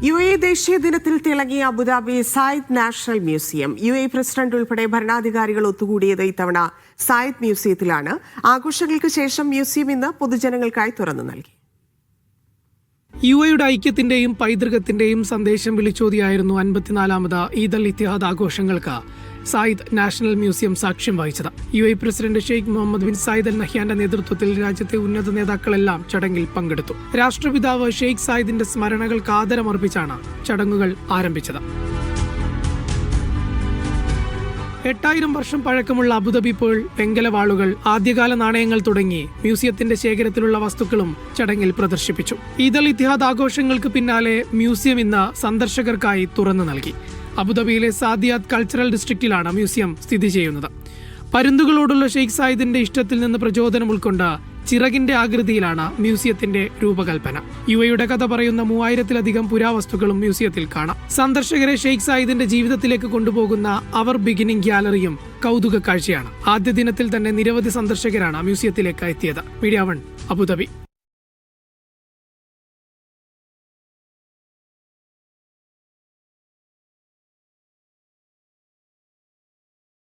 UAE ദേശീയ ദിനത്തിൽ തിളങ്ങിയ Abu Dhabi Zayed national museum. UAE president ഉൾപ്പെടെ ഭരണാധികാരികൾ ഒത്തുകൂടിയത് ഇത്തവണ സായിദ് മ്യൂസിയത്തിലാണ്. ആഘോഷങ്ങൾക്ക് ശേഷം മ്യൂസിയം ഇന്ന് പൊതുജനങ്ങൾക്കായി തുറന്നു നൽകി. UAEയുടെ ഐക്യത്തിന്റെയും പൈതൃകത്തിന്റെയും സന്ദേശം വിളിച്ചോതിയായിരുന്നു 54ാമത് ഈദ് അൽ ഇത്തിഹാദ് ആഘോഷങ്ങൾക്ക് സായിദ് നാഷണൽ മ്യൂസിയം സാക്ഷ്യം വഹിച്ചത്. UAE president Sheikh Mohamed bin Zayed Al നഹ്യാന്റെ നേതൃത്വത്തിൽ രാജ്യത്തെ ഉന്നത നേതാക്കളെല്ലാം ചടങ്ങിൽ പങ്കെടുത്തു. രാഷ്ട്രപിതാവ് ഷെയ്ഖ് സായിദിന്റെ സ്മരണകൾക്ക് ആദരമർപ്പിച്ചാണ് ചടങ്ങുകൾ ആരംഭിച്ചത്. 8000 വർഷം പഴക്കമുള്ള അബുദാബി പേൾ, വെങ്കലവാളുകൾ, ആദ്യകാല നാണയങ്ങൾ തുടങ്ങി മ്യൂസിയത്തിന്റെ ശേഖരത്തിലുള്ള വസ്തുക്കളും ചടങ്ങിൽ പ്രദർശിപ്പിച്ചു. ഈദ് അൽ ഇത്തിഹാദ് ആഘോഷങ്ങൾക്ക് പിന്നാലെ മ്യൂസിയം ഇന്ന് സന്ദർശകർക്കായി തുറന്നു നൽകി. അബുദാബിയിലെ സാദിയാത്ത് കൾച്ചറൽ ഡിസ്ട്രിക്റ്റിലാണ് മ്യൂസിയം സ്ഥിതി ചെയ്യുന്നത്. പരുന്തുകളോടുള്ള ഷെയ്ഖ് സായിദിന്റെ ഇഷ്ടത്തിൽ നിന്ന് പ്രചോദനം ഉൾക്കൊണ്ട് ചിറകിന്റെ ആകൃതിയിലാണ് മ്യൂസിയത്തിന്റെ രൂപകൽപ്പന. UAEയുടെ കഥ പറയുന്ന 3000-ലധികം പുരാവസ്തുക്കളും മ്യൂസിയത്തിൽ കാണാം. സന്ദർശകരെ ഷെയ്ഖ് സായിദിന്റെ ജീവിതത്തിലേക്ക് കൊണ്ടുപോകുന്ന അവർ ബിഗിനിംഗ് ഗ്യാലറിയും കൗതുക കാഴ്ചയാണ്. ആദ്യ ദിനത്തിൽ തന്നെ നിരവധി സന്ദർശകരാണ് മ്യൂസിയത്തിലേക്ക് എത്തിയത്. Media 1 Abu Dhabi.